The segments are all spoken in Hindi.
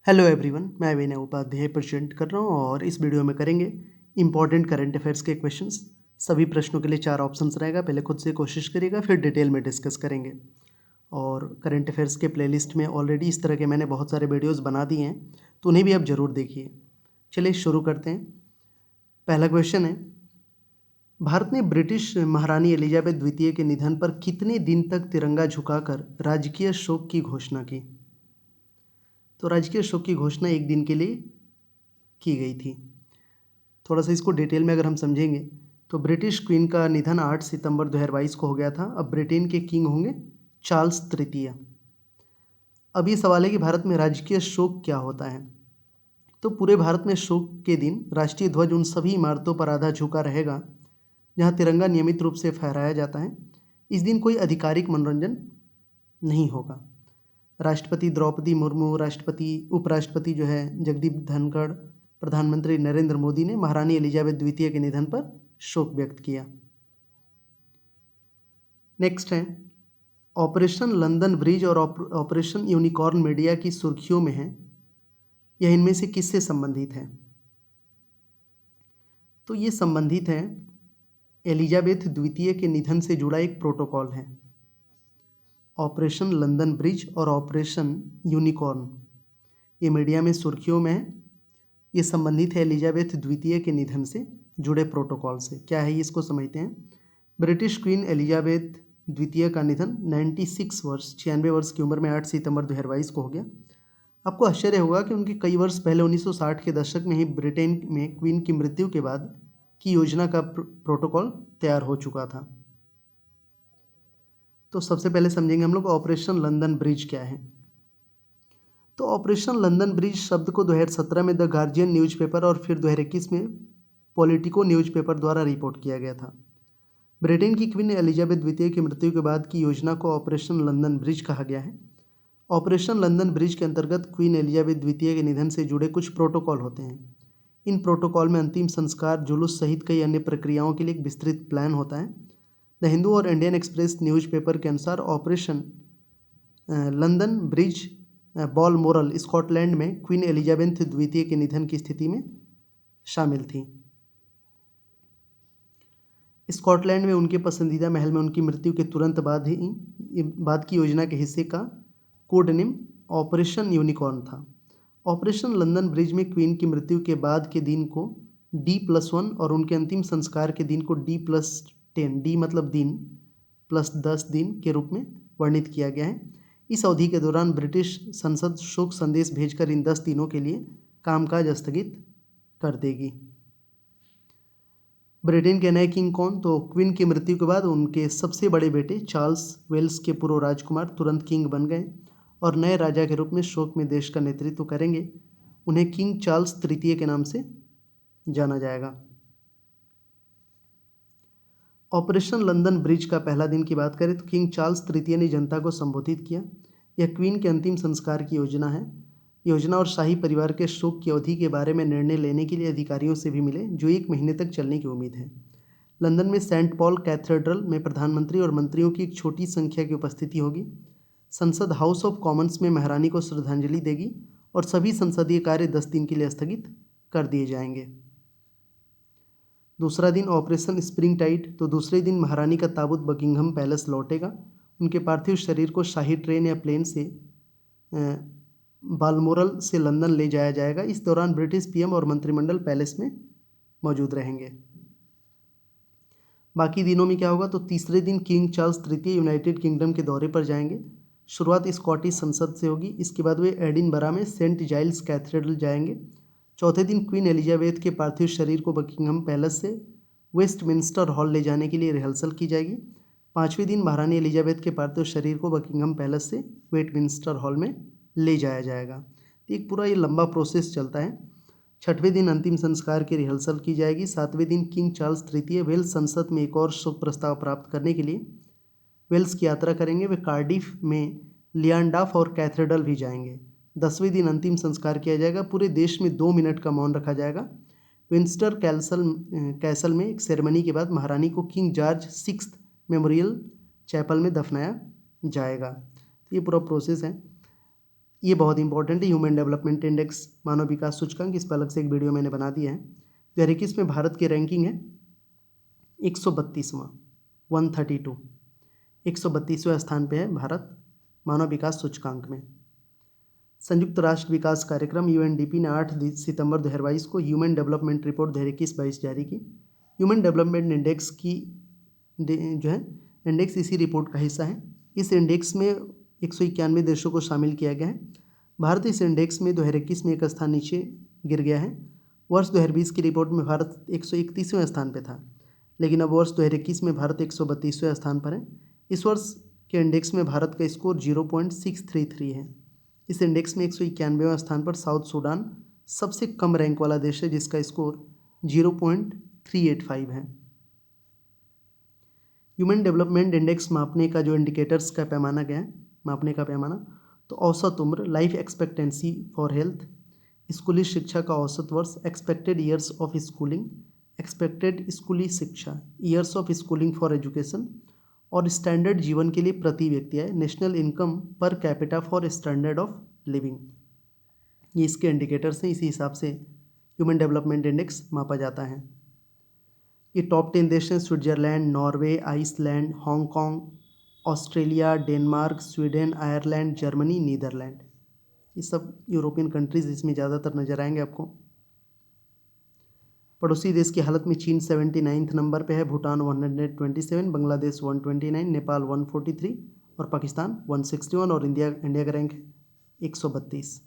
हेलो एवरीवन, मैं विनय उपाध्याय प्रेजेंट कर रहा हूँ और इस वीडियो में करेंगे इंपॉर्टेंट करंट अफेयर्स के क्वेश्चंस। सभी प्रश्नों के लिए 4 ऑप्शंस रहेगा। पहले खुद से कोशिश करिएगा, फिर डिटेल में डिस्कस करेंगे। और करंट अफेयर्स के प्लेलिस्ट में ऑलरेडी इस तरह के मैंने बहुत सारे वीडियोस बना दिए हैं, तो उन्हें भी आप ज़रूर देखिए। चलिए शुरू करते हैं। पहला क्वेश्चन है, भारत ने ब्रिटिश महारानी एलिजाबेथ द्वितीय के निधन पर कितने दिन तक तिरंगा झुकाकर राजकीय शोक की घोषणा की? तो राजकीय शोक की घोषणा 1 दिन के लिए की गई थी। थोड़ा सा इसको डिटेल में अगर हम समझेंगे तो ब्रिटिश क्वीन का निधन 8 सितंबर 2022 को हो गया था। अब ब्रिटेन के किंग होंगे चार्ल्स तृतीय। अब ये सवाल है कि भारत में राजकीय शोक क्या होता है। तो पूरे भारत में शोक के दिन राष्ट्रीय ध्वज उन सभी इमारतों पर आधा झुका रहेगा जहाँ तिरंगा नियमित रूप से फहराया जाता है। इस दिन कोई आधिकारिक मनोरंजन नहीं होगा। राष्ट्रपति द्रौपदी मुर्मू, राष्ट्रपति उपराष्ट्रपति जो है जगदीप धनखड़, प्रधानमंत्री नरेंद्र मोदी ने महारानी एलिजाबेथ द्वितीय के निधन पर शोक व्यक्त किया। नेक्स्ट है, ऑपरेशन लंदन ब्रिज और ऑपरेशन यूनिकॉर्न मीडिया की सुर्खियों में है। यह इनमें से किससे संबंधित है? तो ये संबंधित है एलिजाबेथ द्वितीय के निधन से जुड़ा एक प्रोटोकॉल है। ऑपरेशन लंदन ब्रिज और ऑपरेशन यूनिकॉर्न ये मीडिया में सुर्खियों में है। ये संबंधित है एलिजाबेथ द्वितीय के निधन से जुड़े प्रोटोकॉल से। क्या है ये, इसको समझते हैं। ब्रिटिश क्वीन एलिजाबेथ द्वितीय का निधन 96 वर्ष की उम्र में 8 सितंबर 2022 को हो गया। आपको आश्चर्य होगा कि उनके कई वर्ष पहले 1960 के दशक में ही ब्रिटेन में क्वीन की मृत्यु के बाद की योजना का प्रोटोकॉल तैयार हो चुका था। तो सबसे पहले समझेंगे हम लोग ऑपरेशन लंदन ब्रिज क्या है। तो ऑपरेशन लंदन ब्रिज शब्द को 2017 में द गार्जियन न्यूज़पेपर और फिर 2021 में पॉलिटिको न्यूज़पेपर द्वारा रिपोर्ट किया गया था। ब्रिटेन की क्वीन एलिजाबेथ द्वितीय की मृत्यु के बाद की योजना को ऑपरेशन लंदन ब्रिज कहा गया है। ऑपरेशन लंदन ब्रिज के अंतर्गत क्वीन एलिजाबेथ द्वितीय के निधन से जुड़े कुछ प्रोटोकॉल होते हैं। इन प्रोटोकॉल में अंतिम संस्कार, जुलूस सहित कई अन्य प्रक्रियाओं के लिए एक विस्तृत प्लान होता है। द हिंदू और इंडियन एक्सप्रेस न्यूज़पेपर के अनुसार ऑपरेशन लंदन ब्रिज बॉलमोरल स्कॉटलैंड में क्वीन एलिजाबेथ द्वितीय के निधन की स्थिति में शामिल थी। स्कॉटलैंड में उनके पसंदीदा महल में उनकी मृत्यु के तुरंत बाद की योजना के हिस्से का कोड नेम ऑपरेशन यूनिकॉर्न था। ऑपरेशन लंदन ब्रिज में क्वीन की मृत्यु के बाद के दिन को D+1 और उनके अंतिम संस्कार के दिन को D+10, D मतलब दिन +10 दिन के रूप में वर्णित किया गया है। इस अवधि के दौरान ब्रिटिश संसद शोक संदेश भेजकर इन 10 दिनों के लिए कामकाज स्थगित कर देगी। ब्रिटेन के नए किंग कौन? तो क्वीन की मृत्यु के बाद उनके सबसे बड़े बेटे चार्ल्स, वेल्स के पूर्व राजकुमार, तुरंत किंग बन गए और नए राजा के रूप में शोक में देश का नेतृत्व करेंगे। उन्हें किंग चार्ल्स तृतीय के नाम से जाना जाएगा। ऑपरेशन लंदन ब्रिज का पहला दिन की बात करें तो किंग चार्ल्स तृतीय ने जनता को संबोधित किया। यह क्वीन के अंतिम संस्कार की योजना है। योजना और शाही परिवार के शोक की अवधि के बारे में निर्णय लेने के लिए अधिकारियों से भी मिले, जो 1 महीने तक चलने की उम्मीद है। लंदन में सेंट पॉल कैथेड्रल में प्रधानमंत्री और मंत्रियों की एक छोटी संख्या की उपस्थिति होगी। संसद हाउस ऑफ कॉमन्स में महारानी को श्रद्धांजलि देगी और सभी संसदीय कार्य 10 दिन के लिए स्थगित कर दिए जाएंगे। दूसरा दिन ऑपरेशन स्प्रिंग टाइड। तो दूसरे दिन महारानी का ताबूत बकिंघम पैलेस लौटेगा। उनके पार्थिव शरीर को शाही ट्रेन या प्लेन से बालमोरल से लंदन ले जाया जाएगा। इस दौरान ब्रिटिश पीएम और मंत्रिमंडल पैलेस में मौजूद रहेंगे। बाकी दिनों में क्या होगा? तो तीसरे दिन किंग चार्ल्स तृतीय यूनाइटेड किंगडम के दौरे पर जाएंगे। शुरुआत स्कॉटिश संसद से होगी। इसके बाद वे एडिनबरा में सेंट जाइल्स कैथेड्रल जाएंगे। चौथे दिन क्वीन एलिजाबेथ के पार्थिव शरीर को बकिंघम पैलेस से वेस्टमिंस्टर हॉल ले जाने के लिए रिहर्सल की जाएगी। 5वें दिन महारानी एलिजाबेथ के पार्थिव शरीर को बकिंघम पैलेस से वेस्टमिंस्टर हॉल में ले जाया जाएगा। एक पूरा ये लंबा प्रोसेस चलता है। 6वें दिन अंतिम संस्कार की रिहर्सल की जाएगी। 7वें दिन किंग चार्ल्स तृतीय वेल्स संसद में एक और शोक प्रस्ताव प्राप्त करने के लिए वेल्स की यात्रा करेंगे। वे कार्डिफ में लियांडाफ और कैथेड्रल भी जाएंगे। 10वें दिन अंतिम संस्कार किया जाएगा। पूरे देश में 2 मिनट का मौन रखा जाएगा। विंस्टर कैसल में एक सेरेमनी के बाद महारानी को किंग जॉर्ज 6 मेमोरियल चैपल में दफनाया जाएगा। तो ये पूरा प्रोसेस है। ये बहुत इंपॉर्टेंट है, ह्यूमन डेवलपमेंट इंडेक्स, मानव विकास सूचकांक, इस पर अलग से एक वीडियो मैंने बना दिया है। 2021 में भारत की रैंकिंग है 132वां, 132, 132वें स्थान पे है भारत मानव विकास सूचकांक में। संयुक्त राष्ट्र विकास कार्यक्रम यूएनडीपी ने 8 सितंबर 2022 को ह्यूमन डेवलपमेंट रिपोर्ट 2021-22 जारी की। ह्यूमन डेवलपमेंट इंडेक्स की जो है इंडेक्स इसी रिपोर्ट का हिस्सा है। इस इंडेक्स में 191 देशों को शामिल किया गया है। भारत इस इंडेक्स में 2021 में एक स्थान नीचे गिर गया है। वर्ष 2020 की रिपोर्ट में भारत 131वें स्थान पर था, लेकिन अब वर्ष 2021 में भारत 132वें स्थान पर है। इस वर्ष के इंडेक्स में भारत का स्कोर 0.633 है। इस इंडेक्स में 191वें स्थान पर साउथ सूडान सबसे कम रैंक वाला देश है, जिसका स्कोर 0.385 है। ह्यूमन डेवलपमेंट इंडेक्स मापने का जो इंडिकेटर्स का पैमाना क्या है, मापने का पैमाना, तो औसत उम्र, लाइफ एक्सपेक्टेंसी फॉर हेल्थ, स्कूली शिक्षा का औसत वर्ष, expected years of schooling, expected स्कूली शिक्षा, years of schooling for education, और स्टैंडर्ड जीवन के लिए प्रति व्यक्ति है, national income per capita for standard of living. ये इसके इंडिकेटर्स हैं, इसी हिसाब से ह्यूमन डेवलपमेंट इंडेक्स मापा जाता है। ये टॉप 10 देश हैं: Switzerland, Norway, Iceland, Hong Kong, Australia, Denmark, Sweden, Ireland, Germany, Netherland. ये सब यूरोपियन कंट्रीज़ इसमें ज़्यादातर नज़र आएंगे आपको। पड़ोसी देश की हालत में चीन 79 नंबर पे है, भूटान 127, बांग्लादेश 129, नेपाल 143 और पाकिस्तान 161, और इंडिया का रैंक है 132।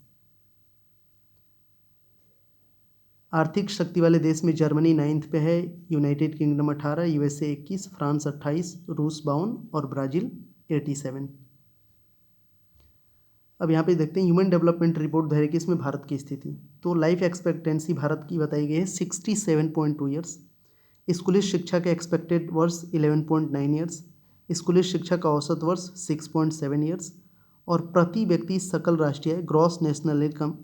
आर्थिक शक्ति वाले देश में जर्मनी 9th पे है, यूनाइटेड किंगडम 18, यूएसए 21, फ्रांस 28, रूस 52 और ब्राज़ील 87। अब यहाँ पे देखते हैं ह्यूमन डेवलपमेंट रिपोर्ट 2021 में भारत की स्थिति। तो लाइफ एक्सपेक्टेंसी भारत की बताई गई है 67.2 ईयर्स। स्कूली शिक्षा के एक्सपेक्टेड वर्ष 11.9 ईयर्स। स्कूली शिक्षा का औसत वर्ष 6.7 ईयर्स। और प्रति व्यक्ति सकल राष्ट्रीय ग्रॉस नेशनल इनकम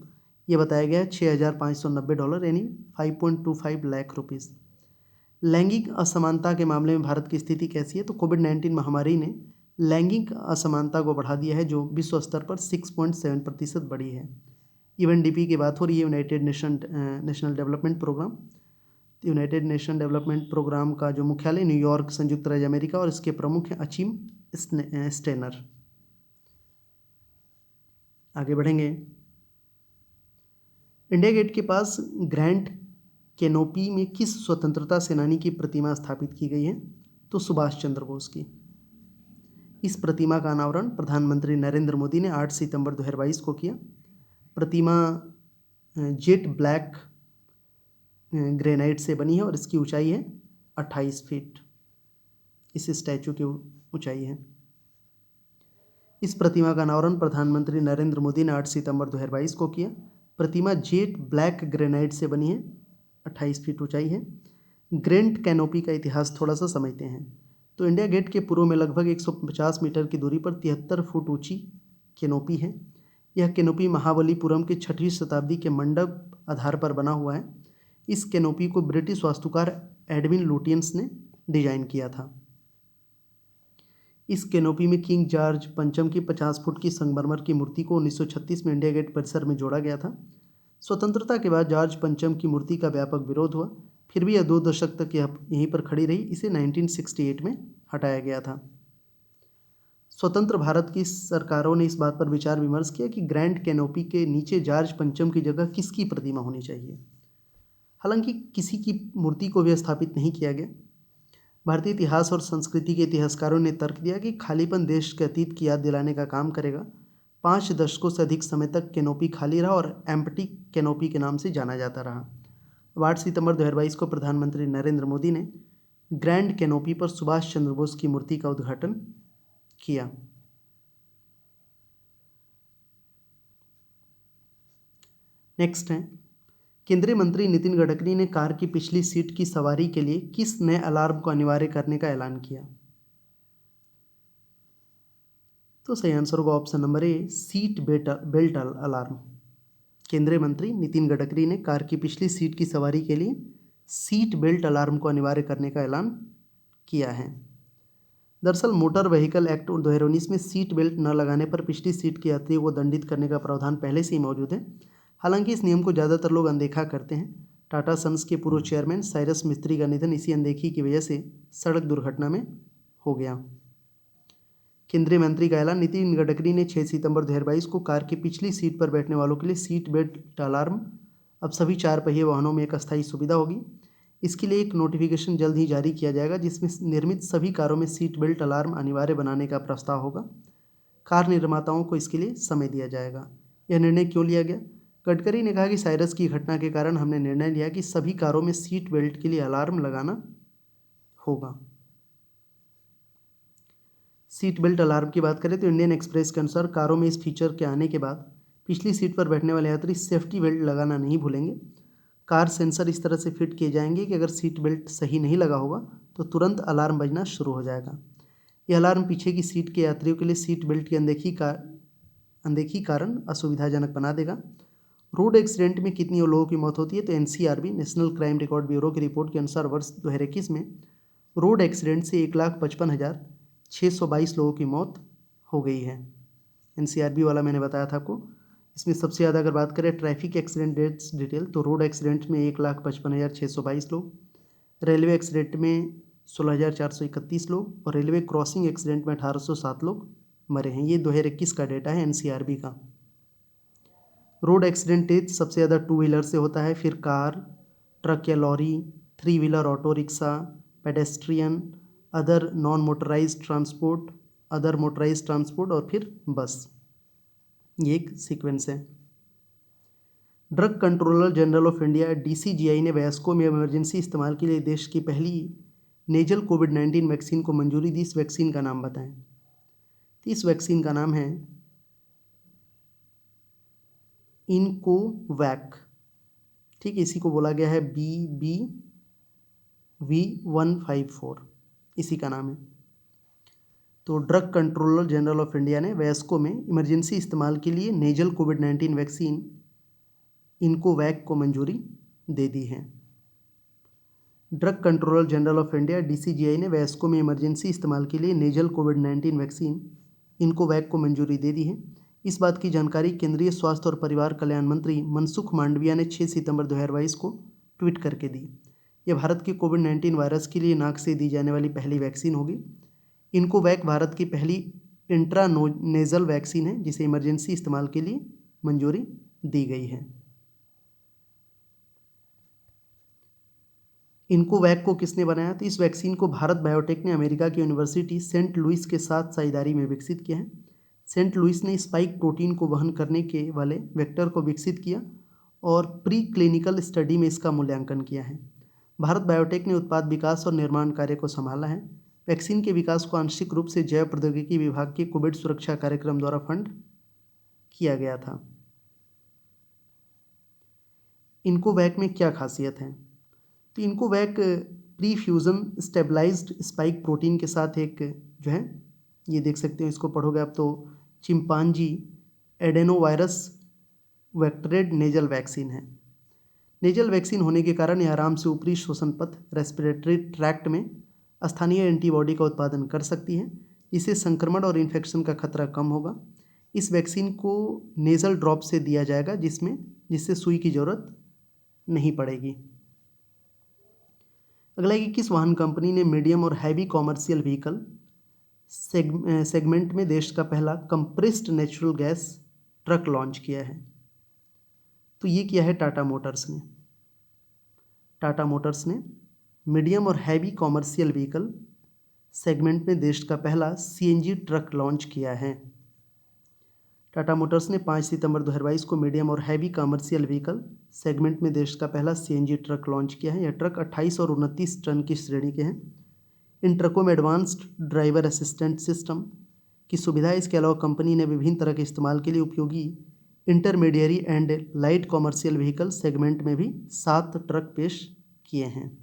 ये बताया गया है $6,590, यानी 5.25 लाख रुपीज़। लैंगिक असमानता के मामले में भारत की स्थिति कैसी है? तो कोविड-19 महामारी ने लैंगिक असमानता को बढ़ा दिया है, जो विश्व स्तर पर 6.7% बढ़ी है। यूएनडीपी की बात हो रही है, United National Development Programme. United Nation Development Programme का जो मुख्यालय न्यूयॉर्क, संयुक्त राज्य अमेरिका, और इसके प्रमुख हैं अचिम स्टेनर। आगे बढ़ेंगे। इंडिया गेट के पास ग्रैंड कैनोपी में किस स्वतंत्रता सेनानी की प्रतिमा स्थापित की गई है? तो सुभाष चंद्र बोस की। इस प्रतिमा का अनावरण प्रधानमंत्री नरेंद्र मोदी ने 8 सितंबर 2022 को किया। प्रतिमा जेट ब्लैक ग्रेनाइट से बनी है और इसकी ऊंचाई है 28 फीट। इस स्टैचू की ऊंचाई है। इस प्रतिमा का अनावरण प्रधानमंत्री नरेंद्र मोदी ने 8 सितंबर 2022 को किया। प्रतिमा जेट ब्लैक ग्रेनाइट से बनी है, 28 फीट ऊंचाई है। ग्रैंड कैनोपी का इतिहास थोड़ा सा समझते हैं। तो इंडिया गेट के पूर्व में लगभग 150 मीटर की दूरी पर 73 फुट ऊंची कैनोपी है। यह कैनोपी महाबलीपुरम के 6वीं शताब्दी के मंडप आधार पर बना हुआ है। इस कैनोपी को ब्रिटिश वास्तुकार एडविन लुटियंस ने डिजाइन किया था। इस कैनोपी में किंग जॉर्ज पंचम की 50 फुट की संगमरमर की मूर्ति को 1936 में इंडिया गेट परिसर में जोड़ा गया था। स्वतंत्रता के बाद जॉर्ज पंचम की मूर्ति का व्यापक विरोध हुआ, फिर भी यह 2 दशक तक यहीं पर खड़ी रही। इसे 1968 में हटाया गया था। स्वतंत्र भारत की सरकारों ने इस बात पर विचार विमर्श किया कि ग्रैंड कैनोपी के नीचे जॉर्ज पंचम की जगह किसकी प्रतिमा होनी चाहिए। हालांकि किसी की मूर्ति को भी स्थापित नहीं किया गया। भारतीय इतिहास और संस्कृति के इतिहासकारों ने तर्क दिया कि खालीपन देश के अतीत की याद दिलाने का काम करेगा। 5 दशकों से अधिक समय तक कैनोपी खाली रहा और एम्प्टी कैनोपी के नाम से जाना जाता रहा। 8 सितंबर 2022 को प्रधानमंत्री नरेंद्र मोदी ने ग्रैंड कैनोपी पर सुभाष चंद्र बोस की मूर्ति का उद्घाटन किया। नेक्स्ट है, केंद्रीय मंत्री नितिन गडकरी ने कार की पिछली सीट की सवारी के लिए किस नए अलार्म को अनिवार्य करने का ऐलान किया? तो सही आंसर होगा option number A, seat belt alarm. केंद्रीय मंत्री नितिन गडकरी ने कार की पिछली सीट की सवारी के लिए सीट बेल्ट अलार्म को अनिवार्य करने का ऐलान किया है। दरअसल मोटर व्हीकल एक्ट 2019 में सीट बेल्ट न लगाने पर पिछली सीट के यात्रियों को दंडित करने का प्रावधान पहले से ही मौजूद है। हालांकि इस नियम को ज़्यादातर लोग अनदेखा करते हैं। टाटा सन्स के पूर्व चेयरमैन साइरस मिस्त्री का निधन इसी अनदेखी की वजह से सड़क दुर्घटना में हो गया। केंद्रीय मंत्री का ऐलान। नितिन गडकरी ने 6 सितंबर 2022 को कार की पिछली सीट पर बैठने वालों के लिए सीट बेल्ट अलार्म अब सभी 4 पहिए वाहनों में एक अस्थायी सुविधा होगी। इसके लिए एक नोटिफिकेशन जल्द ही जारी किया जाएगा जिसमें निर्मित सभी कारों में सीट बेल्ट अलार्म अनिवार्य बनाने का प्रस्ताव होगा। कार निर्माताओं को इसके लिए समय दिया जाएगा। यह निर्णय क्यों लिया गया? गडकरी ने कहा कि साइरस की घटना के कारण हमने निर्णय लिया कि सभी कारों में सीट बेल्ट के लिए अलार्म लगाना होगा। सीट बेल्ट अलार्म की बात करें तो इंडियन एक्सप्रेस के अनुसार कारों में इस फीचर के आने के बाद पिछली सीट पर बैठने वाले यात्री सेफ्टी बेल्ट लगाना नहीं भूलेंगे। कार सेंसर इस तरह से फिट किए जाएंगे कि अगर सीट बेल्ट सही नहीं लगा होगा तो तुरंत अलार्म बजना शुरू हो जाएगा। यह अलार्म पीछे की सीट के यात्रियों के लिए सीट बेल्ट की अनदेखी कारण असुविधाजनक बना देगा। रोड एक्सीडेंट में कितनी लोगों की मौत होती है? तो NCRB national crime record bureau की रिपोर्ट के अनुसार वर्ष 2021 में रोड एक्सीडेंट से 1,55,622 लोगों की मौत हो गई है। NCRB वाला मैंने बताया था आपको। इसमें सबसे ज़्यादा अगर बात करें ट्रैफिक एक्सीडेंट डेट्स डिटेल तो रोड एक्सीडेंट में 1,55,622 लोग, रेलवे एक्सीडेंट में 16,431 लोग और रेलवे क्रॉसिंग एक्सीडेंट में 1,807 लोग मरे हैं। ये 2021 का डेटा है NCRB का। रोड एक्सीडेंट डेथ सबसे ज़्यादा 2 व्हीलर से होता है, फिर कार, ट्रक या lorry, 3 wheeler, auto rickshaw, pedestrian, other non motorised transport, other motorised transport और फिर बस। ये एक सीक्वेंस है। Drug Controller General of India DCGI ने वयस्कों में इमरजेंसी इस्तेमाल के लिए देश की पहली नेजल कोविड-19 वैक्सीन को मंजूरी दी। इस वैक्सीन का नाम बताएं। तो इस वैक्सीन का नाम है इनकोवैक। ठीक है, इसी को बोला गया है BBV154, इसी का नाम है। तो drug Controller General of India ने वयस्कों में इमरजेंसी इस्तेमाल के लिए नेजल कोविड-19 वैक्सीन इनकोवैक को मंजूरी दे दी है। Drug Controller General of India DCGI ने वयस्कों में इमरजेंसी इस्तेमाल के लिए नेजल कोविड-19 वैक्सीन इनकोवैक को मंजूरी दे दी है। इस बात की जानकारी केंद्रीय स्वास्थ्य और परिवार कल्याण मंत्री मनसुख मांडविया ने 6 सितंबर 2022 को ट्वीट करके दी। यह भारत के कोविड-19 वायरस के लिए नाक से दी जाने वाली पहली वैक्सीन होगी। इनकोवैक भारत की पहली इंट्रानेजल वैक्सीन है जिसे इमरजेंसी इस्तेमाल के लिए मंजूरी दी गई है। इनकोवैक को किसने बनाया? तो इस वैक्सीन को भारत बायोटेक ने अमेरिका की यूनिवर्सिटी सेंट लुइस के साथ साझेदारी में विकसित किया है। सेंट लुइस ने स्पाइक प्रोटीन को वहन करने के वाले वेक्टर को विकसित किया और प्री क्लिनिकल स्टडी में इसका मूल्यांकन किया है। भारत बायोटेक ने उत्पाद विकास और निर्माण कार्य को संभाला है। वैक्सीन के विकास को आंशिक रूप से जैव प्रौद्योगिकी विभाग के कोविड सुरक्षा कार्यक्रम द्वारा फंड किया गया था। इनकोवैक में क्या खासियत है? तो iNCOVACC pre fusion stabilised spike protein के साथ एक जो है, ये देख सकते हो, इसको पढ़ोगे आप तो चिंपांजी एडेनोवायरस वेक्टरेड नेजल वैक्सीन है। नेजल वैक्सीन होने के कारण यह आराम से ऊपरी श्वसन पथ रेस्पिरेटरी ट्रैक्ट में स्थानीय एंटीबॉडी का उत्पादन कर सकती है, इससे संक्रमण और इन्फेक्शन का खतरा कम होगा। इस वैक्सीन को नेज़ल ड्रॉप से दिया जाएगा जिससे सुई की ज़रूरत नहीं पड़ेगी। अगला है कि किस वाहन कंपनी ने मीडियम और हैवी कॉमर्शियल व्हीकल सेगमेंट में देश का पहला compressed natural gas truck launch किया है? तो ये किया है टाटा मोटर्स ने। टाटा मोटर्स ने मीडियम और हैवी कॉमर्शियल व्हीकल सेगमेंट में देश का पहला CNG ट्रक लॉन्च किया है। टाटा मोटर्स ने 5 सितंबर 2022 को मीडियम और हैवी कॉमर्शियल व्हीकल सेगमेंट में देश का पहला CNG ट्रक लॉन्च किया है। यह ट्रक 28 और 29 टन की श्रेणी के हैं। इन ट्रकों में एडवांस्ड ड्राइवर असिस्टेंट सिस्टम की सुविधा है। इसके अलावा कंपनी ने विभिन्न तरह के इस्तेमाल के लिए उपयोगी intermediary and light commercial vehicle segment में भी 7 ट्रक पेश किए हैं।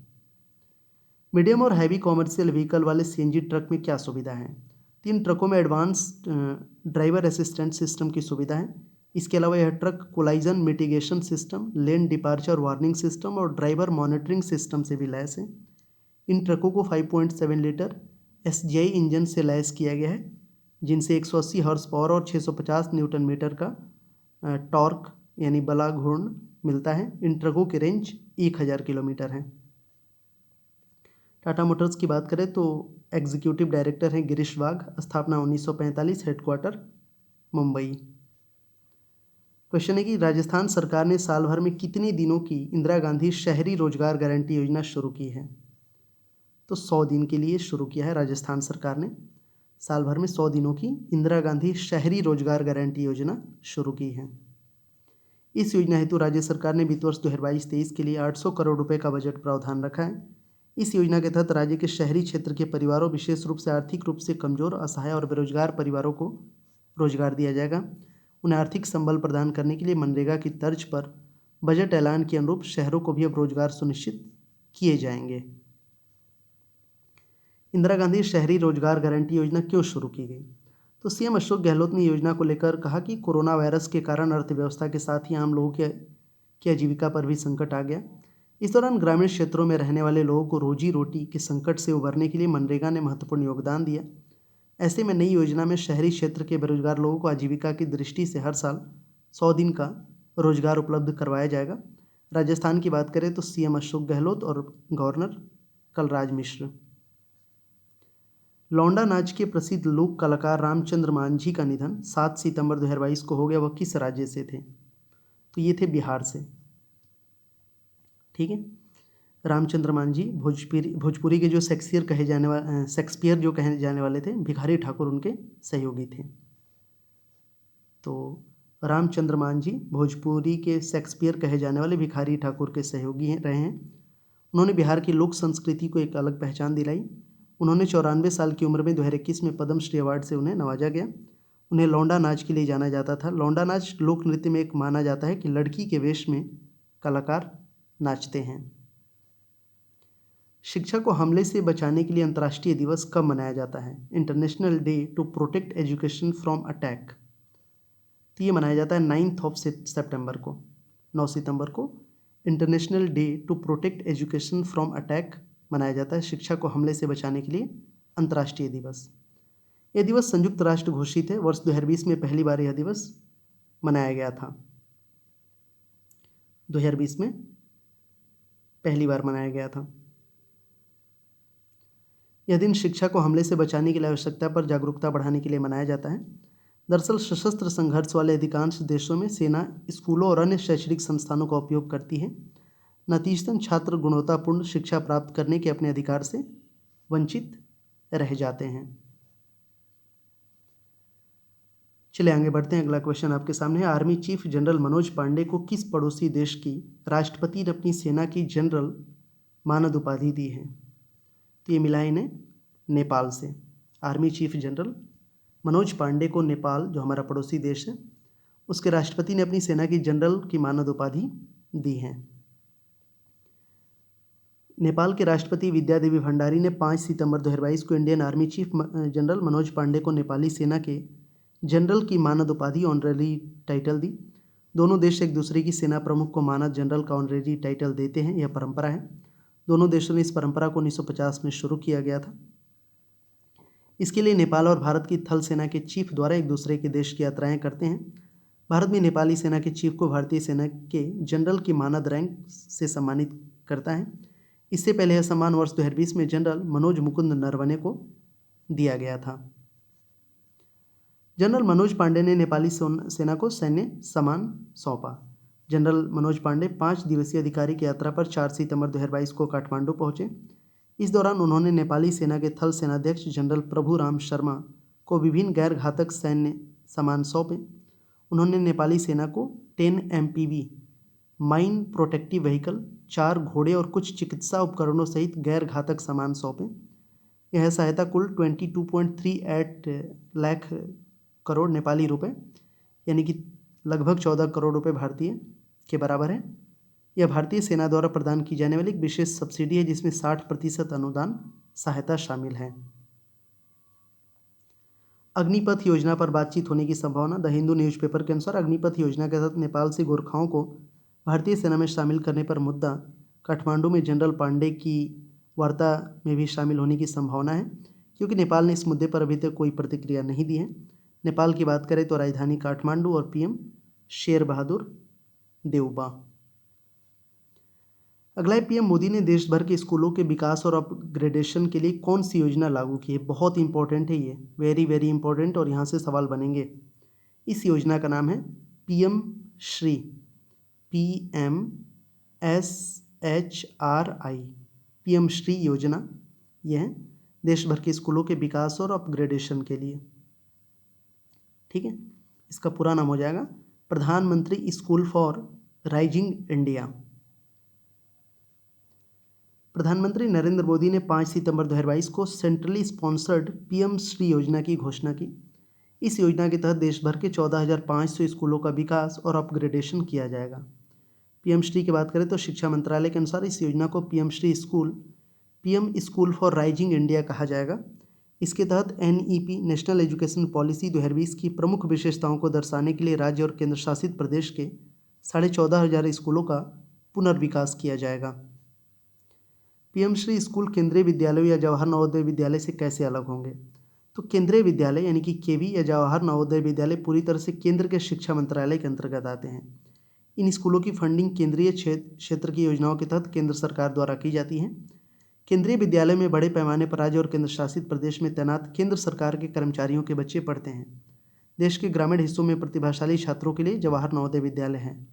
मीडियम और हैवी कॉमर्शियल व्हीकल वाले CNG ट्रक में क्या सुविधा है? 3 ट्रकों में एडवांस्ड ड्राइवर असिस्टेंट सिस्टम की सुविधा है। इसके अलावा यह truck collision mitigation system, lane departure warning system और ड्राइवर मॉनिटरिंग सिस्टम से भी लैस है। इन ट्रकों को 5.7 लीटर SGI इंजन से लैस किया गया है, जिनसे 180 हॉर्स पावर और 650 न्यूटन मीटर का टॉर्क यानी बला घूर्ण मिलता है। इन ट्रकों की रेंज 1000 किलोमीटर है। टाटा मोटर्स की बात करें तो एग्जीक्यूटिव डायरेक्टर हैं गिरीश वाघ, स्थापना 1945, हेडक्वार्टर मुंबई। क्वेश्चन है कि राजस्थान सरकार ने साल भर में कितने दिनों की इंदिरा गांधी शहरी रोजगार गारंटी योजना शुरू की है? तो 100 दिन के लिए शुरू किया है राजस्थान सरकार ने। साल भर में 100 दिनों की इंदिरा गांधी शहरी रोजगार गारंटी योजना शुरू की है। इस योजना हेतु राज्य सरकार ने वित्त वर्ष 2022-23 के लिए 800 करोड़ रुपए का बजट प्रावधान रखा है। इस योजना के तहत राज्य के शहरी क्षेत्र के परिवारों, विशेष रूप से आर्थिक रूप से कमजोर, असहाय और बेरोजगार परिवारों को रोजगार दिया जाएगा। उन्हें आर्थिक संबल प्रदान करने के लिए मनरेगा की तर्ज पर बजट ऐलान के अनुरूप शहरों को भी अब रोजगार सुनिश्चित किए जाएंगे। इंदिरा गांधी शहरी रोजगार गारंटी योजना क्यों शुरू की गई? तो सीएम अशोक गहलोत ने योजना को लेकर कहा कि कोरोना वायरस के कारण अर्थव्यवस्था के साथ ही आम लोगों की आजीविका पर भी संकट आ गया। इस दौरान ग्रामीण क्षेत्रों में रहने वाले लोगों को रोजी रोटी के संकट से उबरने के लिए मनरेगा ने महत्वपूर्ण योगदान दिया। ऐसे में नई योजना में शहरी क्षेत्र के बेरोजगार लोगों को आजीविका की दृष्टि से हर साल 100 दिन का रोजगार उपलब्ध करवाया जाएगा। राजस्थान की बात करें तो सीएम अशोक गहलोत और गवर्नर कलराज मिश्र। लौंडा नाच के प्रसिद्ध लोक कलाकार रामचंद्र मांझी का निधन 7 सितंबर 2022 को हो गया। वह किस राज्य से थे? तो ये थे बिहार से। ठीक है, रामचंद्र मांझी भोजपुरी के जो शेक्सपियर जो कहे जाने वाले थे, भिखारी ठाकुर उनके सहयोगी थे। तो रामचंद्र मांझी भोजपुरी के शेक्सपियर कहे जाने वाले भिखारी ठाकुर के सहयोगी रहे हैं। उन्होंने बिहार की लोक संस्कृति को एक अलग पहचान दिलाई। उन्होंने 94 साल की उम्र में 2021 में पद्मश्री अवार्ड से उन्हें नवाजा गया। उन्हें लौंडा नाच के लिए जाना जाता था। लौंडा नाच लोक नृत्य में एक माना जाता है कि लड़की के वेश में कलाकार नाचते हैं। शिक्षा को हमले से बचाने के लिए अंतर्राष्ट्रीय दिवस कब मनाया जाता है? International Day to Protect Education from Attack. तो ये मनाया जाता है 9 सितंबर को, 9 सितंबर को International Day to Protect Education from Attack मनाया जाता है, शिक्षा को हमले से बचाने के लिए अंतर्राष्ट्रीय दिवस। यह दिवस संयुक्त राष्ट्र घोषित है। वर्ष 2020 में पहली बार यह दिवस मनाया गया था। 2020 में पहली बार मनाया गया था। यह दिन शिक्षा को हमले से बचाने की आवश्यकता पर जागरूकता बढ़ाने के लिए मनाया जाता है। दरअसल सशस्त्र संघर्ष वाले अधिकांश देशों में सेना स्कूलों और अन्य शैक्षणिक संस्थानों का उपयोग करती है। नतीजतन छात्र गुणवत्तापूर्ण शिक्षा प्राप्त करने के अपने अधिकार से वंचित रह जाते हैं। चलिए आगे बढ़ते हैं। अगला क्वेश्चन आपके सामने है। Army chief general Manoj Pande को किस पड़ोसी देश की राष्ट्रपति ने अपनी सेना की जनरल मानद उपाधि दी है? तो ये मिला इन्हें नेपाल से। Army chief general Manoj Pande को नेपाल, जो हमारा पड़ोसी देश है, उसके राष्ट्रपति ने अपनी सेना की जनरल की मानद उपाधि दी है। नेपाल के राष्ट्रपति विद्या देवी भंडारी ने 5 सितंबर 2022 को Indian army chief general Manoj Pande को नेपाली सेना के जनरल की मानद उपाधि ऑनरेरी टाइटल दी। दोनों देश एक दूसरे की सेना प्रमुख को मानद जनरल का ऑनरेरी टाइटल देते हैं, यह परंपरा है। दोनों देशों ने इस परंपरा को 1950 में शुरू किया गया था। इसके लिए नेपाल और भारत की थल सेना के चीफ द्वारा एक दूसरे के देश की यात्राएं करते हैं। भारत में नेपाली सेना के चीफ को भारतीय सेना के जनरल की मानद रैंक से सम्मानित करता है। इससे पहले यह सम्मान वर्ष 2020 में जनरल मनोज मुकुंद नरवणे को दिया गया था। जनरल मनोज पांडे ने नेपाली सेना को सैन्य सम्मान सौंपा। जनरल मनोज पांडे 5 दिवसीय आधिकारिक यात्रा पर 4 सितंबर 2022 को काठमांडू पहुंचे। इस दौरान उन्होंने नेपाली सेना के थल सेनाध्यक्ष जनरल प्रभुराम शर्मा को विभिन्न गैर घातक सैन्य सम्मान सौंपे। उन्होंने नेपाली सेना को 10 MPV माइन प्रोटेक्टिव व्हीकल, 4 घोड़े और कुछ चिकित्सा उपकरणों सहित गैर घातक सामान सौंपे। यह सहायता कुल 22.38 लाख करोड़ नेपाली रुपए, यानी कि लगभग 14 करोड़ रुपए भारतीय के बराबर है। यह भारतीय सेना द्वारा प्रदान की जाने वाली एक विशेष सब्सिडी है, जिसमें 60% अनुदान सहायता शामिल है। अग्निपथ योजना पर बातचीत होने की संभावना। द हिंदू न्यूज़पेपर के अनुसार अग्निपथ योजना के तहत नेपाल से गोरखाओं को भारतीय सेना में शामिल करने पर मुद्दा काठमांडू में जनरल पांडे की वार्ता में भी शामिल होने की संभावना है, क्योंकि नेपाल ने इस मुद्दे पर अभी तक कोई प्रतिक्रिया नहीं दी है। नेपाल की बात करें तो राजधानी काठमांडू और पीएम शेर बहादुर देउबा। अगला है, पीएम मोदी ने देश भर के स्कूलों के विकास और अपग्रेडेशन के लिए कौन सी योजना लागू की है? बहुत इंपॉर्टेंट है ये, वेरी वेरी इंपॉर्टेंट, और यहाँ से सवाल बनेंगे। इस योजना का नाम है PM Shri, PMSHRI, PM Shri योजना। यह है देश भर के स्कूलों के विकास और अपग्रेडेशन के लिए। ठीक है, इसका पूरा नाम हो जाएगा प्रधानमंत्री स्कूल फॉर राइजिंग इंडिया। प्रधानमंत्री नरेंद्र मोदी ने 5 सितंबर 2022 को सेंट्रली स्पॉन्सर्ड पीएम श्री योजना की घोषणा की। इस योजना के तहत देश भर के 14,500 स्कूलों का विकास और अपग्रेडेशन किया जाएगा। पीएम श्री की बात करें तो शिक्षा मंत्रालय के अनुसार इस योजना को PM Shri school, PM school for rising India कहा जाएगा। इसके तहत NEP नेशनल एजुकेशन पॉलिसी 2020 की प्रमुख विशेषताओं को दर्शाने के लिए राज्य और केंद्र शासित प्रदेश के 14,500 स्कूलों का पुनर्विकास किया जाएगा। पीएम श्री स्कूल केंद्रीय विद्यालयों या जवाहर नवोदय विद्यालय से कैसे अलग होंगे? तो केंद्रीय विद्यालय यानी कि KV या जवाहर नवोदय विद्यालय पूरी तरह से केंद्र के शिक्षा मंत्रालय के अंतर्गत आते हैं। इन स्कूलों की फंडिंग केंद्रीय क्षेत्र की योजनाओं के तहत केंद्र सरकार द्वारा की जाती है। केंद्रीय विद्यालय में बड़े पैमाने पर राज्य और केंद्र शासित प्रदेश में तैनात केंद्र सरकार के कर्मचारियों के बच्चे पढ़ते हैं। देश के ग्रामीण हिस्सों में प्रतिभाशाली छात्रों के लिए जवाहर नवोदय विद्यालय हैं।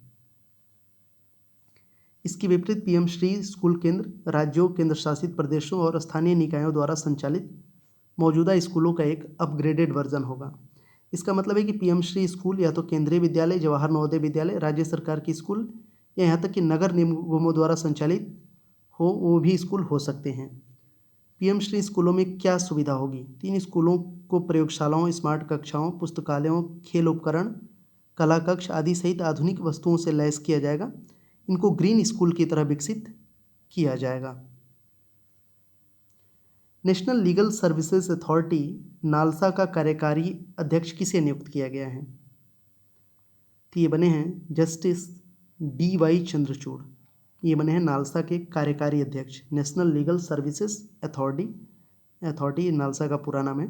इसकी विपरीत पीएम श्री स्कूल केंद्र राज्यों, केंद्र शासित प्रदेशों और स्थानीय निकायों द्वारा संचालित मौजूदा स्कूलों का एक अपग्रेडेड वर्जन होगा। इसका मतलब है कि पीएम श्री स्कूल या तो केंद्रीय विद्यालय, जवाहर नवोदय विद्यालय, राज्य सरकार की स्कूल या यहाँ तक कि नगर निगमों द्वारा संचालित हो, वो भी स्कूल हो सकते हैं। पीएम श्री स्कूलों में क्या सुविधा होगी? 3 स्कूलों को प्रयोगशालाओं, स्मार्ट कक्षाओं, पुस्तकालयों, खेल उपकरण, कला कक्ष आदि सहित आधुनिक वस्तुओं से लैस किया जाएगा। इनको ग्रीन स्कूल की तरह विकसित किया जाएगा। National legal services authority NALSA का कार्यकारी अध्यक्ष किसे नियुक्त किया गया है? तो ये बने हैं जस्टिस DY चंद्रचूड़। ये बने हैं नालसा के कार्यकारी अध्यक्ष। National legal services authority NALSA का पूरा नाम है।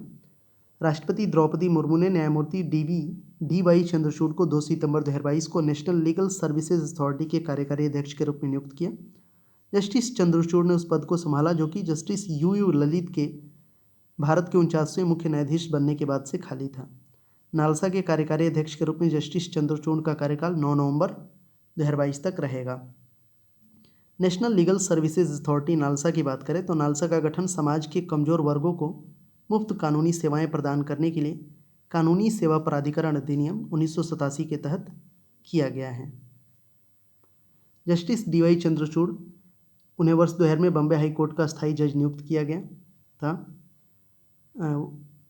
राष्ट्रपति द्रौपदी मुर्मू ने न्यायमूर्ति DY चंद्रचूड़ को 2 सितंबर 2022 को नेशनल लीगल सर्विसेज अथॉरिटी के कार्यकारी अध्यक्ष के रूप में नियुक्त किया। जस्टिस चंद्रचूड़ ने उस पद को संभाला जो कि जस्टिस UU ललित के भारत के 49वें मुख्य न्यायाधीश बनने के बाद से खाली था। नालसा के कार्यकारी अध्यक्ष के रूप में जस्टिस चंद्रचूड़ का कार्यकाल 9 नवंबर 2022 तक रहेगा। National legal services authority NALSA की बात करें तो नालसा का गठन समाज के कमजोर वर्गों को मुफ्त कानूनी सेवाएं प्रदान करने के लिए कानूनी सेवा प्राधिकरण अधिनियम 1987 के तहत किया गया है। जस्टिस DY चंद्रचूड़, उन्हें वर्ष 2000 में बम्बे हाई कोर्ट का स्थायी जज नियुक्त किया गया था।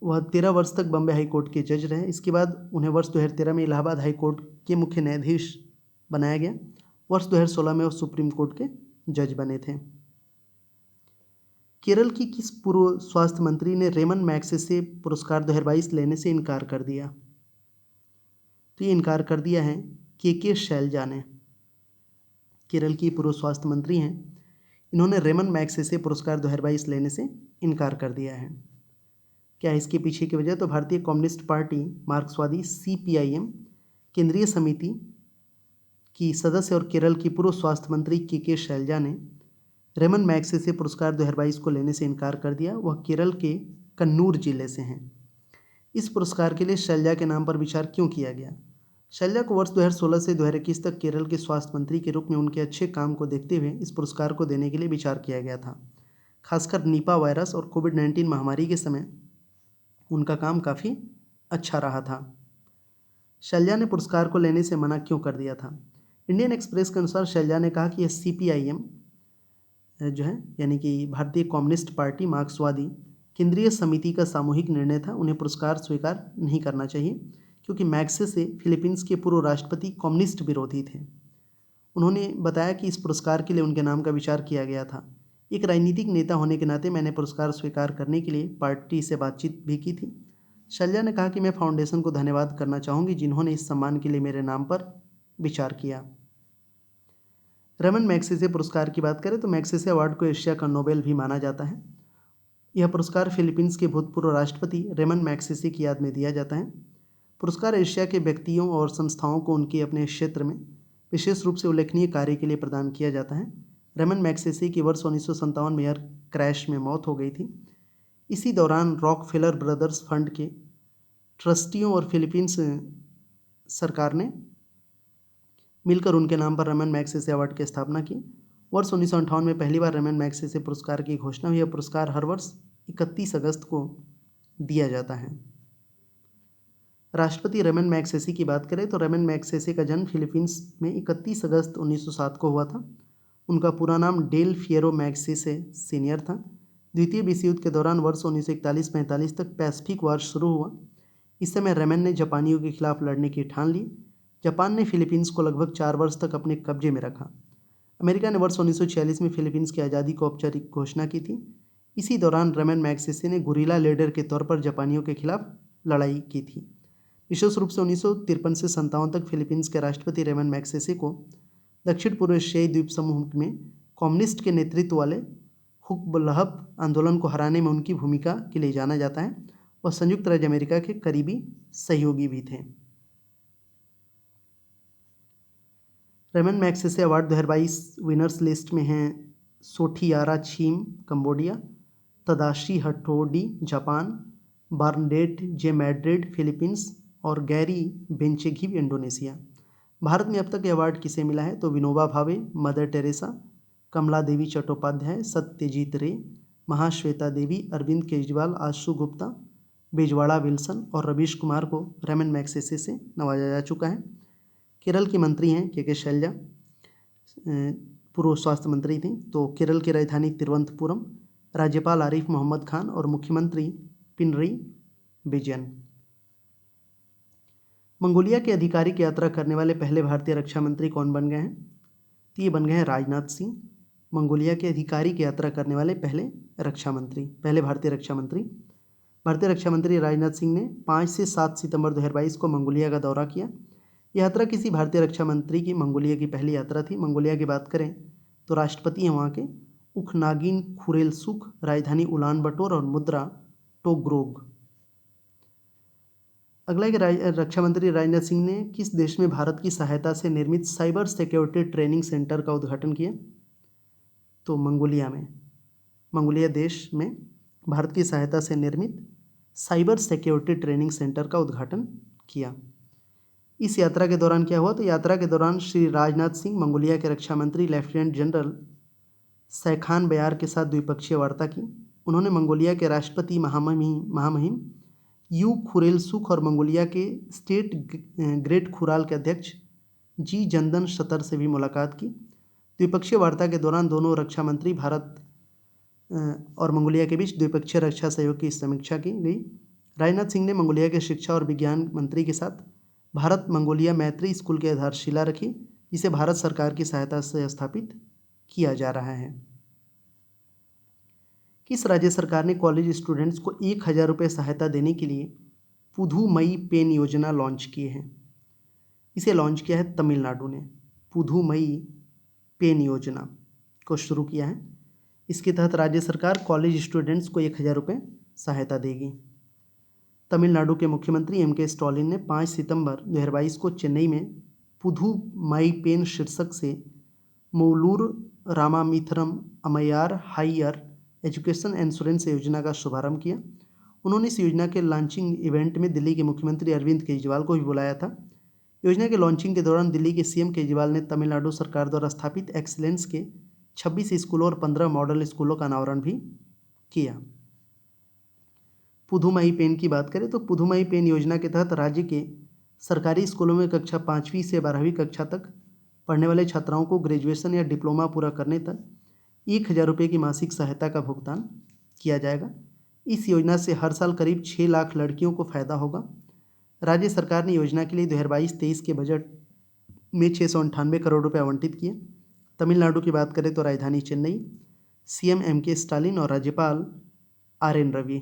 वह 13 वर्ष तक बम्बे हाई कोर्ट के जज रहे। इसके बाद उन्हें वर्ष 2013 में इलाहाबाद हाई कोर्ट के मुख्य न्यायाधीश बनाया गया। वर्ष 2016 में वो सुप्रीम कोर्ट के जज बने थे। केरल की किस पूर्व स्वास्थ्य मंत्री ने रेमन मैग्सेसे पुरस्कार 2022 लेने से इनकार कर दिया? तो ये इनकार कर दिया है KK शैलजा ने। केरल की पूर्व स्वास्थ्य मंत्री हैं, इन्होंने रेमन मैग्सेसे पुरस्कार 2022 लेने से इनकार कर दिया है। क्या है इसके पीछे की वजह? तो भारतीय कम्युनिस्ट पार्टी मार्क्सवादी CPIM केंद्रीय समिति की सदस्य और केरल की पूर्व स्वास्थ्य मंत्री KK शैलजा ने रेमन मैग्सेसे पुरस्कार 2022 को लेने से इनकार कर दिया। वह केरल के कन्नूर जिले से हैं। इस पुरस्कार के लिए शैलजा के नाम पर विचार क्यों किया गया? शैलजा को वर्ष 2016 से 2021 तक केरल के स्वास्थ्य मंत्री के रूप में उनके अच्छे काम को देखते हुए इस पुरस्कार को देने के लिए विचार किया गया था। खासकर निपा वायरस और कोविड-19 महामारी के समय उनका काम काफ़ी अच्छा रहा था। शैलजा ने पुरस्कार को लेने से मना क्यों कर दिया था? इंडियन एक्सप्रेस के अनुसार शैलजा ने कहा कि यह CPIM जो है यानी कि भारतीय कम्युनिस्ट पार्टी मार्क्सवादी केंद्रीय समिति का सामूहिक निर्णय था। उन्हें पुरस्कार स्वीकार नहीं करना चाहिए क्योंकि मैग्सेसे फिलीपींस के पूर्व राष्ट्रपति कम्युनिस्ट विरोधी थे। उन्होंने बताया कि इस पुरस्कार के लिए उनके नाम का विचार किया गया था। एक राजनीतिक नेता होने के नाते मैंने पुरस्कार स्वीकार करने के लिए पार्टी से बातचीत भी की थी। शैलजा ने कहा कि मैं फाउंडेशन को धन्यवाद करना चाहूँगी जिन्होंने इस सम्मान के लिए मेरे नाम पर विचार किया। रेमन मैग्सेसे पुरस्कार की बात करें तो मैग्सेसे अवार्ड को एशिया का नोबेल भी माना जाता है। यह पुरस्कार फिलीपींस के भूतपूर्व राष्ट्रपति रेमन मैग्सेसे की याद में दिया जाता है। पुरस्कार एशिया के व्यक्तियों और संस्थाओं को उनके अपने क्षेत्र में विशेष रूप से उल्लेखनीय कार्य के लिए प्रदान किया जाता है। रेमन मैग्सेसे की वर्ष 1957 में एयर क्रैश में मौत हो गई थी। इसी दौरान रॉकफेलर ब्रदर्स फंड के ट्रस्टियों और फिलीपींस सरकार ने मिलकर उनके नाम पर रेमन मैग्सेसे अवार्ड की स्थापना की। वर्ष 1958 में पहली बार रेमन मैग्सेसे पुरस्कार की घोषणा हुई। यह पुरस्कार हर वर्ष 31 अगस्त को दिया जाता है। राष्ट्रपति रेमन मैग्सेसे की बात करें तो रेमन मैग्सेसे का जन्म फिलीपींस में 31 अगस्त 1907 को हुआ था। उनका पूरा नाम डेल फिएरो मैग्सेसे सीनियर था। द्वितीय विश्व युद्ध के दौरान वर्ष 1941-45 तक पैसिफिक वार शुरू हुआ। इस समय रेमन ने जापानियों के खिलाफ लड़ने की ठान ली। जापान ने फिलीपींस को लगभग 4 वर्ष तक अपने कब्जे में रखा। अमेरिका ने वर्ष 1946 में फिलीपींस की आज़ादी को औपचारिक घोषणा की थी। इसी दौरान रेमन मैग्सेसे ने गुरिल्ला लीडर के तौर पर जापानियों के खिलाफ लड़ाई की थी। विशेष रूप से 1953 से 57 तक फिलीपींस के राष्ट्रपति रेमन मैग्सेसे को दक्षिण पूर्व एशियाई द्वीप समूह में कम्युनिस्ट के नेतृत्व वाले हुक्बलहब आंदोलन को हराने में उनकी भूमिका के लिए जाना जाता है। वह संयुक्त राज्य अमेरिका के करीबी सहयोगी भी थे। Ramon Magsaysay award 2022 winners list में हैं Sotheara Chhim Cambodia, Tadashi Hattori Japan, Bernadette J Madrid Philippines और गैरी बेंचेघी इंडोनेशिया। भारत में अब तक ये अवार्ड किसे मिला है तो विनोबा भावे, मदर टेरेसा, कमला देवी चट्टोपाध्याय, सत्यजीत रे, महाश्वेता देवी, अरविंद केजरीवाल, आशु गुप्ता, बेजवाड़ा विल्सन और रवीश कुमार को रेमन मैग्सेसे से नवाजा जा चुका है। केरल की मंत्री हैं के शैलजा, पूर्व स्वास्थ्य मंत्री थी। तो केरल की राजधानी तिरुवनंतपुरम, राज्यपाल आरिफ मोहम्मद खान और मुख्यमंत्री पिनरई विजयन। मंगोलिया के आधिकारिक यात्रा करने वाले पहले भारतीय रक्षा मंत्री कौन बन गए हैं? तो ये बन गए हैं राजनाथ सिंह। मंगोलिया के आधिकारिक यात्रा करने वाले पहले भारतीय रक्षा मंत्री। भारतीय रक्षा मंत्री राजनाथ सिंह ने 5 से 7 सितंबर 2022 को मंगोलिया का दौरा किया। यात्रा किसी भारतीय रक्षा मंत्री की मंगोलिया की पहली यात्रा थी। मंगोलिया की बात करें तो राष्ट्रपति हैं वहाँ के उखनागिन खुरेलसुख, राजधानी उलान बटोर और मुद्रा टोग्रोग। अगला कि रक्षा मंत्री राजनाथ सिंह ने किस देश में भारत की सहायता से निर्मित साइबर सिक्योरिटी ट्रेनिंग सेंटर का उद्घाटन किया? तो मंगोलिया में, मंगोलिया देश में भारत की सहायता से निर्मित साइबर सिक्योरिटी ट्रेनिंग सेंटर का उद्घाटन किया। इस यात्रा के दौरान क्या हुआ? तो यात्रा के दौरान श्री राजनाथ सिंह मंगोलिया के रक्षा मंत्री लेफ्टिनेंट जनरल सैखान बयार के साथ द्विपक्षीय वार्ता की। उन्होंने मंगोलिया के राष्ट्रपति महामहिम यू खुरेलसुख और मंगोलिया के स्टेट ग्रेट खुराल के अध्यक्ष जी जंदन शतर से भी मुलाकात की। द्विपक्षीय वार्ता के दौरान दोनों रक्षा मंत्री भारत और मंगोलिया के बीच द्विपक्षीय रक्षा सहयोग की समीक्षा की गई। राजनाथ सिंह ने मंगोलिया के शिक्षा और विज्ञान मंत्री के साथ भारत मंगोलिया मैत्री स्कूल की आधारशिला रखी, जिसे भारत सरकार की सहायता से स्थापित किया जा रहा है। किस राज्य सरकार ने कॉलेज स्टूडेंट्स को 1000 रुपये सहायता देने के लिए पुधुमई पेन योजना लॉन्च की है? इसे लॉन्च किया है तमिलनाडु ने। पुधुमई पेन योजना को शुरू किया है। इसके तहत राज्य सरकार कॉलेज स्टूडेंट्स को 1000 रुपये सहायता देगी। तमिलनाडु के मुख्यमंत्री एम.के. स्टालिन ने 5 सितंबर 2022 को चेन्नई में पुधुमई पेन शीर्षक से मौलूर रामामिथरम अमैयार हाइयर एजुकेशन इंश्योरेंस योजना का शुभारंभ किया। उन्होंने इस योजना के लॉन्चिंग इवेंट में दिल्ली के मुख्यमंत्री अरविंद केजरीवाल को भी बुलाया था। योजना के लॉन्चिंग के दौरान दिल्ली के सीएम केजरीवाल ने तमिलनाडु सरकार द्वारा स्थापित एक्सीलेंस के 26 स्कूलों और 15 मॉडल स्कूलों का अनावरण भी किया। पुधुमई पेन की बात करें तो पुधुमई पेन योजना के तहत राज्य के सरकारी स्कूलों में कक्षा 5वीं से 12वीं कक्षा तक पढ़ने वाले छात्राओं को ग्रेजुएशन या डिप्लोमा पूरा करने तक 1000 रुपये की मासिक सहायता का भुगतान किया जाएगा। इस योजना से हर साल करीब 6 लाख लड़कियों को फायदा होगा। राज्य सरकार ने योजना के लिए 2022-23 के बजट में 698 करोड़ रुपये आवंटित किए। तमिलनाडु की बात करें तो राजधानी चेन्नई, सीएम एम.के. स्टालिन और राज्यपाल आर.एन. रवि।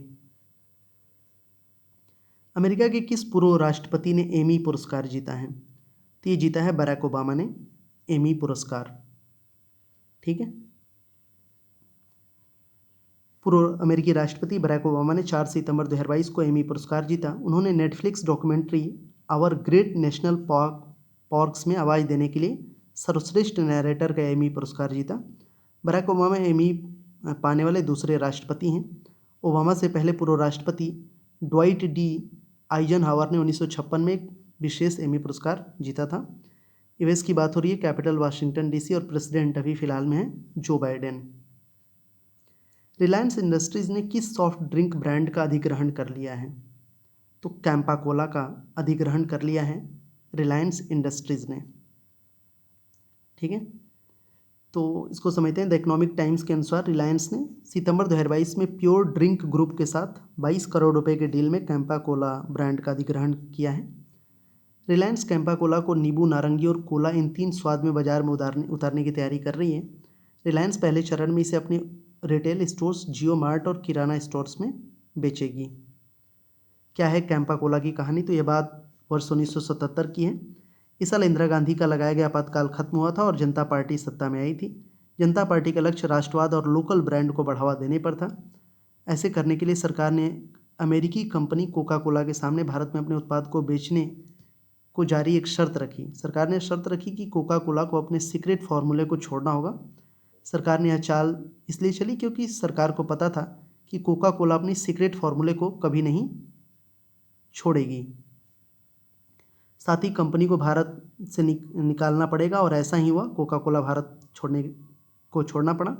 अमेरिका के किस पूर्व राष्ट्रपति ने एमी पुरस्कार जीता है? तो ये जीता है बराक ओबामा ने एमी पुरस्कार। ठीक है। पूर्व अमेरिकी राष्ट्रपति बराक ओबामा ने 4 सितंबर 2022 को एमी पुरस्कार जीता। उन्होंने Netflix documentary our great national parks में आवाज़ देने के लिए सर्वश्रेष्ठ नैरेटर का एमी पुरस्कार जीता। बराक ओबामा एमी पाने वाले दूसरे राष्ट्रपति हैं। ओबामा से पहले पूर्व राष्ट्रपति ड्वाइट डी आइजनहावर ने 1956 में एक विशेष एमी पुरस्कार जीता था। यूएस की बात हो रही है, कैपिटल वाशिंगटन डीसी, और प्रेसिडेंट अभी फिलहाल में है जो बाइडेन। रिलायंस इंडस्ट्रीज़ ने किस सॉफ्ट ड्रिंक ब्रांड का अधिग्रहण कर लिया है? तो कैंपा कोला का अधिग्रहण कर लिया है रिलायंस इंडस्ट्रीज़ ने। ठीक है, तो इसको समझते हैं। द इकोनॉमिक टाइम्स के अनुसार रिलायंस ने सितंबर 2022 में प्योर ड्रिंक ग्रुप के साथ 22 करोड़ रुपए के डील में कैंपा कोला ब्रांड का अधिग्रहण किया है। रिलायंस कैंपा कोला को नींबू, नारंगी और कोला इन 3 स्वाद में बाजार में उतारने की तैयारी कर रही है। रिलायंस पहले चरण में इसे अपने रिटेल स्टोर्स, जियो मार्ट और किराना स्टोर्स में बेचेगी। क्या है कैंपा कोला की कहानी? तो यह बात वर्ष 1977 की है। इस साल इंदिरा गांधी का लगाया गया आपातकाल खत्म हुआ था और जनता पार्टी सत्ता में आई थी। जनता पार्टी का लक्ष्य राष्ट्रवाद और लोकल ब्रांड को बढ़ावा देने पर था। ऐसे करने के लिए सरकार ने अमेरिकी कंपनी कोका कोला के सामने भारत में अपने उत्पाद को बेचने को जारी एक शर्त रखी। सरकार ने शर्त रखी कि कोका कोला को अपने सीक्रेट फार्मूले को छोड़ना होगा। सरकार ने यह चाल इसलिए चली क्योंकि सरकार को पता था कि कोका कोला अपनी सीक्रेट फार्मूले को कभी नहीं छोड़ेगी। साथ ही कंपनी को भारत से निकालना पड़ेगा, और ऐसा ही हुआ। कोका कोला भारत छोड़ना पड़ा।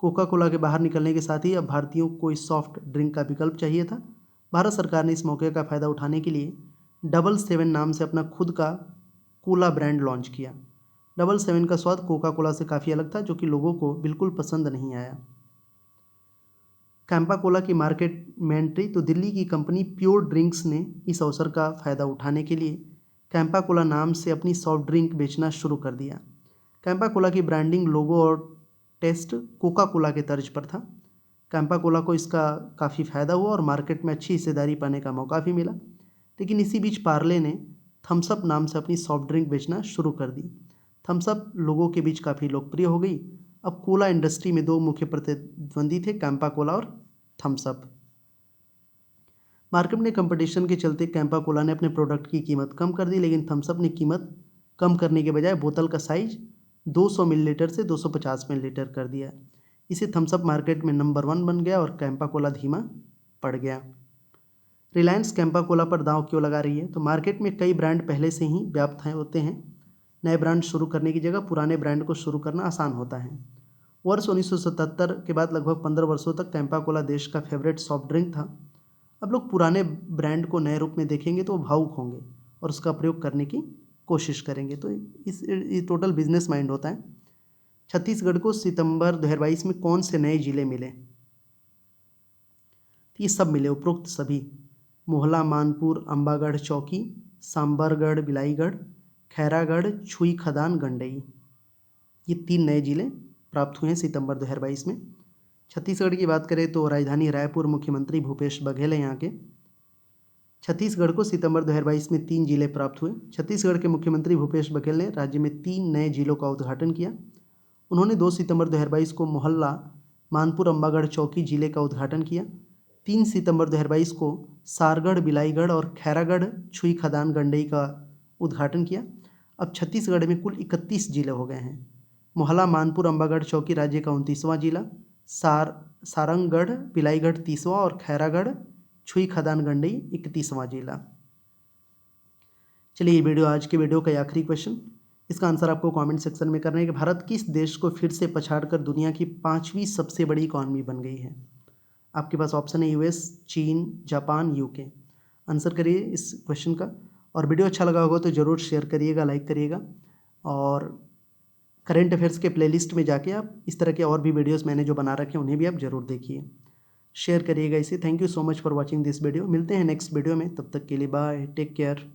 कोका कोला के बाहर निकलने के साथ ही अब भारतीयों को इस सॉफ्ट ड्रिंक का विकल्प चाहिए था। भारत सरकार ने इस मौके का फ़ायदा उठाने के लिए 777 नाम से अपना खुद का कोला ब्रांड लॉन्च किया। 777 का स्वाद कोका कोला से काफ़ी अलग था, जो कि लोगों को बिल्कुल पसंद नहीं आया। कैंपा कोला की मार्केट में एंट्री। तो दिल्ली की कंपनी प्योर ड्रिंक्स ने इस अवसर का फ़ायदा उठाने के लिए कैंपा कोला नाम से अपनी सॉफ्ट ड्रिंक बेचना शुरू कर दिया। कैंपा कोला की ब्रांडिंग, लोगो और टेस्ट कोका कोला के तर्ज पर था। कैंपा कोला को इसका काफ़ी फ़ायदा हुआ और मार्केट में अच्छी हिस्सेदारी पाने का मौका भी मिला। लेकिन इसी बीच पार्ले ने थम्स अप नाम से अपनी सॉफ्ट ड्रिंक बेचना शुरू कर दी। थम्स अप लोगों के बीच काफ़ी लोकप्रिय हो गई। अब कोला इंडस्ट्री में 2 मुख्य प्रतिद्वंदी थे, कैंपा कोला और थम्स अप। मार्केट में कंपटीशन के चलते कैंपा कोला ने अपने प्रोडक्ट की कीमत कम कर दी, लेकिन थम्स अप ने कीमत कम करने के बजाय बोतल का साइज 200 मिलीलीटर से 250 मिलीलीटर कर दिया। इसे थम्स अप मार्केट में नंबर 1 बन गया और कैंपा कोला धीमा पड़ गया। रिलायंस कैंपा कोला पर दांव क्यों लगा रही है? तो मार्केट में कई ब्रांड पहले से ही व्याप्त होते हैं। नए ब्रांड शुरू करने की जगह पुराने ब्रांड को शुरू करना आसान होता है। वर्ष 1977 के बाद लगभग 15 वर्षों तक कैंपा कोला देश का फेवरेट सॉफ्ट ड्रिंक था। अब लोग पुराने ब्रांड को नए रूप में देखेंगे तो वो भावुक होंगे और उसका प्रयोग करने की कोशिश करेंगे। तो ये टोटल बिजनेस माइंड होता है। छत्तीसगढ़ को सितंबर 2022 में कौन से नए जिले मिले? ये सब मिले, उपरोक्त सभी। मोहला, मानपुर, अंबागढ़ चौकी, सांबरगढ़, बिलाईगढ़, खैरागढ़, छुई खदान, गंडई। ये 3 नए जिले प्राप्त हुए हैं सितंबर 2022 में। छत्तीसगढ़ की बात करें तो राजधानी रायपुर, मुख्यमंत्री भूपेश बघेल हैं यहाँ के। छत्तीसगढ़ को सितंबर 2022 में 3 जिले प्राप्त हुए। छत्तीसगढ़ के मुख्यमंत्री भूपेश बघेल ने राज्य में 3 नए जिलों का उद्घाटन किया। उन्होंने 2 सितंबर 2022 को मोहल्ला, मानपुर, अंबागढ़ चौकी जिले का उद्घाटन किया। 3 सितंबर 2022 को सारगढ़, बिलाईगढ़ और खैरागढ़, छुई खदान, गंडई का उद्घाटन किया। अब छत्तीसगढ़ में कुल 31 जिले हो गए हैं। मोहला, मानपुर, अंबागढ़ चौकी राज्य का 29वां जिला, सारंगगढ़, बिलाईगढ़ 30वां और खैरागढ़, छुई खदान, गंडई 31वां जिला। चलिए, ये वीडियो आज के वीडियो का आखिरी क्वेश्चन। इसका आंसर आपको कमेंट सेक्शन में करना है कि भारत किस देश को फिर से पछाड़कर दुनिया की 5वीं सबसे बड़ी इकॉनमी बन गई है? आपके पास ऑप्शन है यूएस, चीन, जापान, यूके। आंसर करिए इस क्वेश्चन का। और वीडियो अच्छा लगा होगा तो ज़रूर शेयर करिएगा, लाइक करिएगा। और करंट अफेयर्स के प्लेलिस्ट में जाके आप इस तरह के और भी वीडियोस मैंने जो बना रखे हैं उन्हें भी आप ज़रूर देखिए, शेयर करिएगा इसे। Thank you so much for watching this video. मिलते हैं नेक्स्ट वीडियो में, तब तक के लिए बाय, टेक केयर।